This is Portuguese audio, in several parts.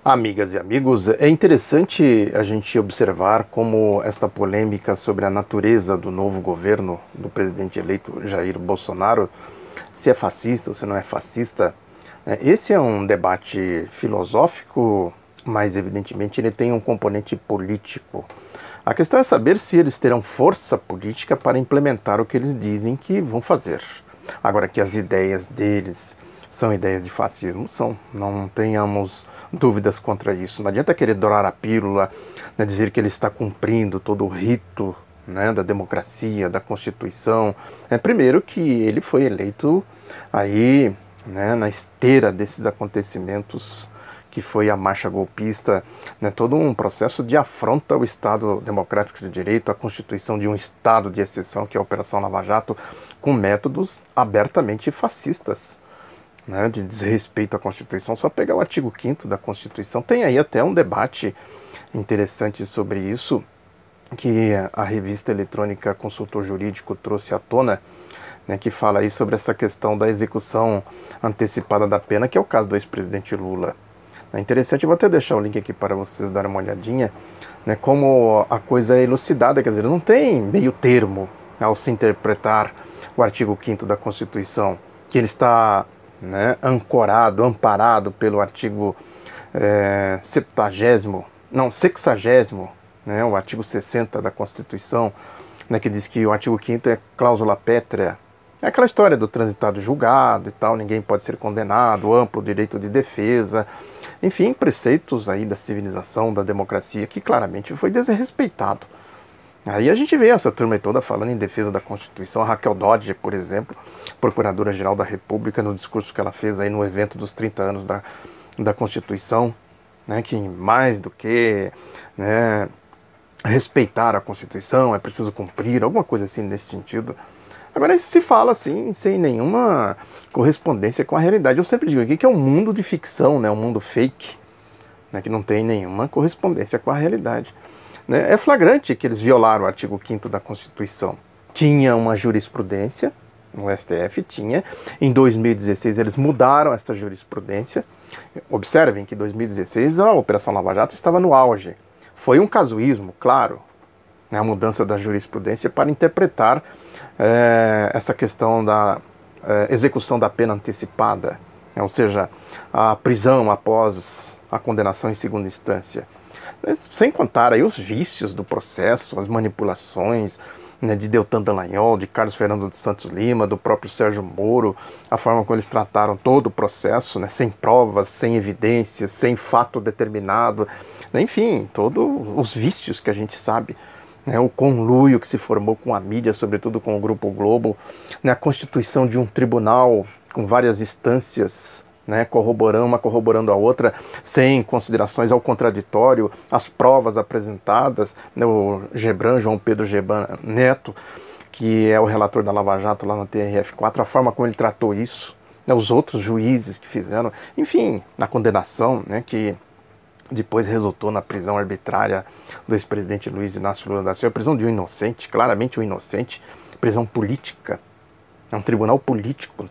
Amigas e amigos, é interessante a gente observar como esta polêmica sobre a natureza do novo governo do presidente eleito Jair Bolsonaro, se é fascista ou se não é fascista, esse é um debate filosófico, mas evidentemente ele tem um componente político. A questão é saber se eles terão força política para implementar o que eles dizem que vão fazer. Agora, que as ideias deles são ideias de fascismo, são. Não tenhamos dúvidas contra isso. Não adianta querer dourar a pílula, dizer que ele está cumprindo todo o rito, da democracia, da Constituição. Primeiro que ele foi eleito aí, na esteira desses acontecimentos que foi a marcha golpista, todo um processo de afronta ao Estado Democrático de Direito, a constituição de um Estado de exceção, que é a Operação Lava Jato, com métodos abertamente fascistas, de desrespeito à Constituição. Só pegar o artigo 5º da Constituição, tem aí até um debate interessante sobre isso, que a revista eletrônica Consultor Jurídico trouxe à tona, que fala aí sobre essa questão da execução antecipada da pena, que é o caso do ex-presidente Lula. É interessante, eu vou até deixar o link aqui para vocês darem uma olhadinha, como a coisa é elucidada, quer dizer, não tem meio termo ao se interpretar o artigo 5º da Constituição, que ele está ancorado, amparado pelo artigo 60º, o artigo 60 da Constituição, que diz que o artigo 5º é cláusula pétrea. É aquela história do transitado julgado e tal, ninguém pode ser condenado, amplo direito de defesa, enfim, preceitos aí da civilização, da democracia, que claramente foi desrespeitado. Aí a gente vê essa turma toda falando em defesa da Constituição. A Raquel Dodge, por exemplo, Procuradora-Geral da República, no discurso que ela fez aí no evento dos 30 anos da Constituição, que mais do que respeitar a Constituição, é preciso cumprir, alguma coisa assim nesse sentido. Agora, isso se fala assim, sem nenhuma correspondência com a realidade. Eu sempre digo aqui que é um mundo de ficção, um mundo fake, que não tem nenhuma correspondência com a realidade. É flagrante que eles violaram o artigo 5º da Constituição. Tinha uma jurisprudência, no STF tinha, em 2016 eles mudaram essa jurisprudência. Observem que em 2016 a Operação Lava Jato estava no auge. Foi um casuísmo, claro, a mudança da jurisprudência para interpretar essa questão da execução da pena antecipada, ou seja, a prisão após a condenação em segunda instância. Sem contar aí os vícios do processo, as manipulações de Deltan Dallagnol, de Carlos Fernando de Santos Lima, do próprio Sérgio Moro, a forma como eles trataram todo o processo, sem provas, sem evidências, sem fato determinado, enfim, todos os vícios que a gente sabe. O conluio que se formou com a mídia, sobretudo com o Grupo Globo, a constituição de um tribunal com várias instâncias, uma corroborando a outra, sem considerações ao contraditório, as provas apresentadas, o João Pedro Gebran Neto, que é o relator da Lava Jato lá no TRF4, a forma como ele tratou isso, os outros juízes que fizeram, enfim, na condenação, que depois resultou na prisão arbitrária do ex-presidente Luiz Inácio Lula da Silva, prisão de um inocente, claramente um inocente, prisão política. É um tribunal político,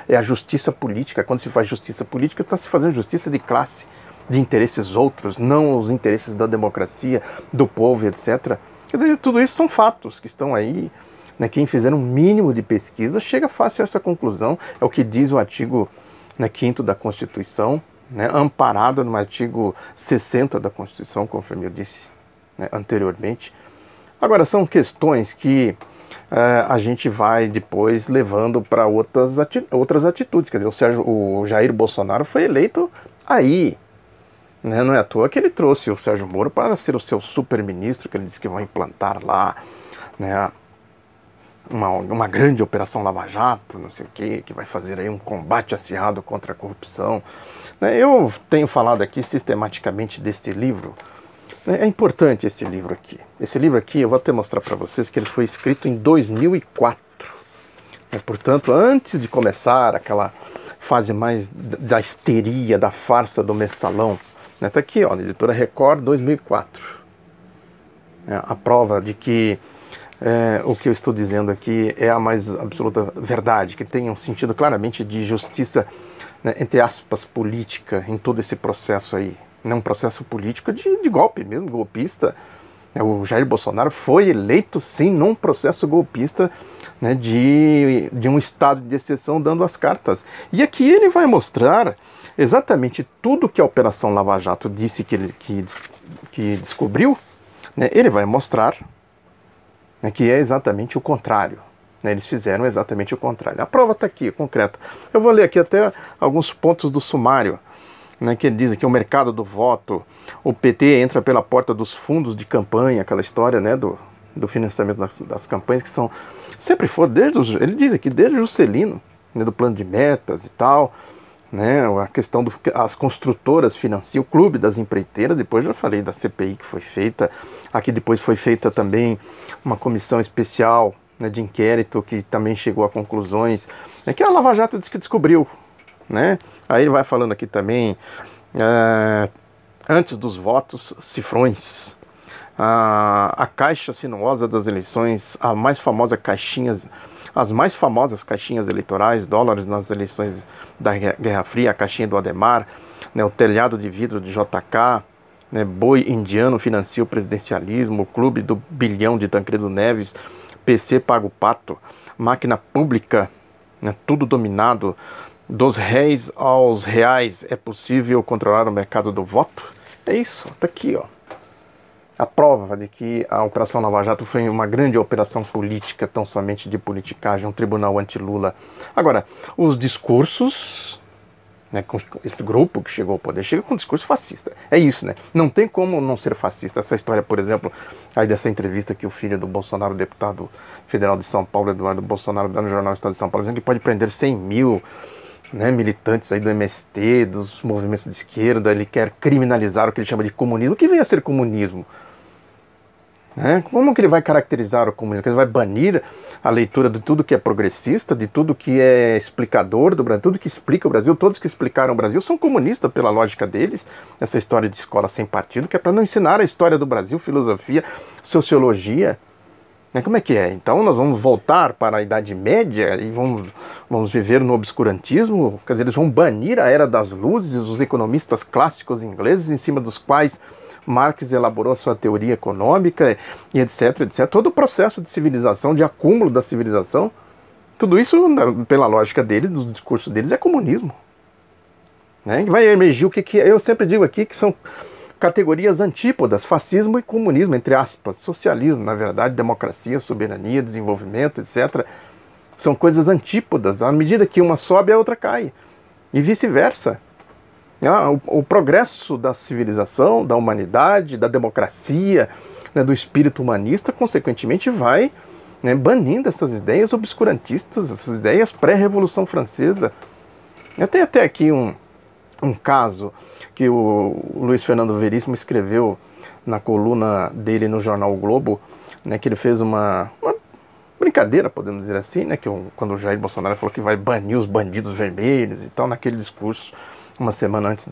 é a justiça política. Quando se faz justiça política, está se fazendo justiça de classe, de interesses outros, não os interesses da democracia, do povo, etc. Quer dizer, tudo isso são fatos que estão aí. Quem fizer um mínimo de pesquisa chega fácil a essa conclusão. É o que diz o artigo 5º da Constituição, amparado no artigo 60 da Constituição, conforme eu disse anteriormente. Agora, são questões que a gente vai depois levando para outras atitudes. Quer dizer, o Jair Bolsonaro foi eleito aí. Não é à toa que ele trouxe o Sérgio Moro para ser o seu super-ministro, que ele disse que vão implantar lá uma grande operação Lava Jato, não sei o quê, que vai fazer aí um combate acirrado contra a corrupção. Eu tenho falado aqui sistematicamente deste livro. É importante esse livro aqui. Esse livro aqui, eu vou até mostrar para vocês que ele foi escrito em 2004. Portanto, antes de começar aquela fase mais da histeria, da farsa do mensalão. Está aqui, ó, na Editora Record, 2004. A prova de que o que eu estou dizendo aqui é a mais absoluta verdade, que tem um sentido claramente de justiça, entre aspas, política em todo esse processo aí, né, um processo político de golpe mesmo, golpista. O Jair Bolsonaro foi eleito, sim, num processo golpista, né, de um estado de exceção dando as cartas. E aqui ele vai mostrar exatamente tudo que a Operação Lava Jato disse que descobriu, né, ele vai mostrar, né, que é exatamente o contrário. Né, eles fizeram exatamente o contrário. A prova está aqui, concreta. Eu vou ler aqui até alguns pontos do sumário, né, que ele diz que o mercado do voto, o PT entra pela porta dos fundos de campanha, aquela história, né, do financiamento das campanhas, que são, sempre foram, ele diz aqui, desde o Juscelino, né, do plano de metas e tal, né, a questão as construtoras financiam, o clube das empreiteiras, depois já falei da CPI que foi feita, aqui depois foi feita também uma comissão especial, né, de inquérito que também chegou a conclusões, né, que a Lava Jato disse que descobriu, né? Aí ele vai falando aqui também, antes dos votos, cifrões, a caixa sinuosa das eleições, as mais famosas caixinhas eleitorais, dólares nas eleições da Guerra Fria, a caixinha do Ademar, né, o telhado de vidro de JK, né, boi indiano financia o presidencialismo, o clube do bilhão de Tancredo Neves, PC paga o pato, máquina pública, né, tudo dominado, dos réis aos reais, é possível controlar o mercado do voto? É isso, tá aqui, ó. A prova de que a Operação Lava Jato foi uma grande operação política, tão somente de politicagem, um tribunal anti-Lula. Agora, os discursos, né, com esse grupo que chegou ao poder, chega com um discurso fascista. É isso, né? Não tem como não ser fascista. Essa história, por exemplo, aí dessa entrevista que o filho do Bolsonaro, deputado federal de São Paulo, Eduardo Bolsonaro, dá no jornal Estado de São Paulo, dizendo que pode prender 100 mil, né, militantes aí do MST, dos movimentos de esquerda. Ele quer criminalizar o que ele chama de comunismo. O que vem a ser comunismo? Né? Como que ele vai caracterizar o comunismo? Ele vai banir a leitura de tudo que é progressista, de tudo que é explicador do Brasil, tudo que explica o Brasil. Todos que explicaram o Brasil são comunistas pela lógica deles. Essa história de escola sem partido, que é para não ensinar a história do Brasil, filosofia, sociologia. Como é que é? Então nós vamos voltar para a Idade Média e vamos viver no obscurantismo? Quer dizer, eles vão banir a Era das Luzes, os economistas clássicos ingleses, em cima dos quais Marx elaborou a sua teoria econômica e etc, etc. Todo o processo de civilização, de acúmulo da civilização, tudo isso, pela lógica deles, dos discursos deles, é comunismo. Né? Vai emergir o que eu sempre digo aqui, que são categorias antípodas, fascismo e comunismo, entre aspas, socialismo, na verdade, democracia, soberania, desenvolvimento, etc. São coisas antípodas. À medida que uma sobe, a outra cai. E vice-versa. O progresso da civilização, da humanidade, da democracia, né, do espírito humanista, consequentemente vai, né, banindo essas ideias obscurantistas, essas ideias pré-revolução francesa. Tem até aqui um caso que o Luiz Fernando Veríssimo escreveu na coluna dele no jornal o Globo, né, que ele fez uma brincadeira, podemos dizer assim, né, quando o Jair Bolsonaro falou que vai banir os bandidos vermelhos e tal, naquele discurso, uma semana antes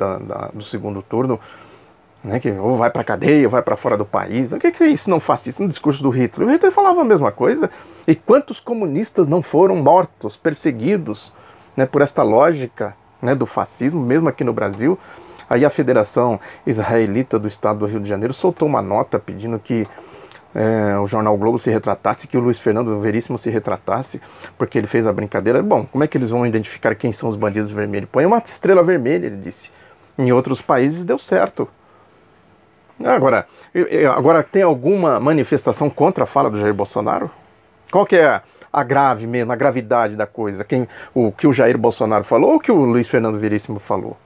do segundo turno, né, que ou vai para a cadeia, ou vai para fora do país. O que é isso não fascista? No discurso do Hitler. O Hitler falava a mesma coisa. E quantos comunistas não foram mortos, perseguidos, né, por esta lógica, né, do fascismo, mesmo aqui no Brasil? Aí a Federação Israelita do Estado do Rio de Janeiro soltou uma nota pedindo que o jornal o Globo se retratasse, que o Luiz Fernando Veríssimo se retratasse, porque ele fez a brincadeira. Bom, como é que eles vão identificar quem são os bandidos vermelhos? Põe uma estrela vermelha, ele disse. Em outros países deu certo. Agora tem alguma manifestação contra a fala do Jair Bolsonaro? Qual que é a grave mesmo, a gravidade da coisa? O que o Jair Bolsonaro falou ou o que o Luiz Fernando Veríssimo falou?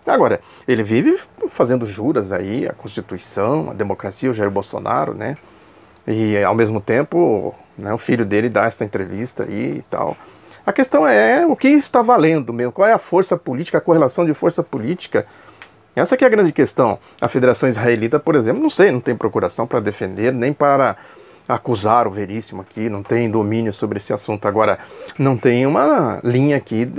Agora, ele vive fazendo juras aí, a Constituição, a democracia, o Jair Bolsonaro, né? E ao mesmo tempo, né, o filho dele dá essa entrevista aí e tal. A questão é o que está valendo mesmo, qual é a força política, a correlação de força política. Essa que é a grande questão. A Federação Israelita, por exemplo, não tem procuração para defender, nem para acusar o Veríssimo aqui, não tem domínio sobre esse assunto. Agora, não tem uma linha aqui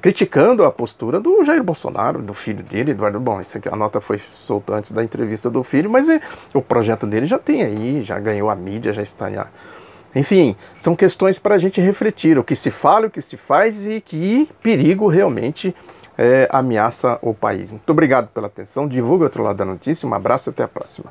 criticando a postura do Jair Bolsonaro, do filho dele, Eduardo. Bom, isso aqui, a nota foi solta antes da entrevista do filho, mas o projeto dele já tem aí, já ganhou a mídia, já está... Enfim, são questões para a gente refletir, o que se fala, o que se faz e que perigo realmente ameaça o país. Muito obrigado pela atenção, divulgue o outro lado da notícia, um abraço e até a próxima.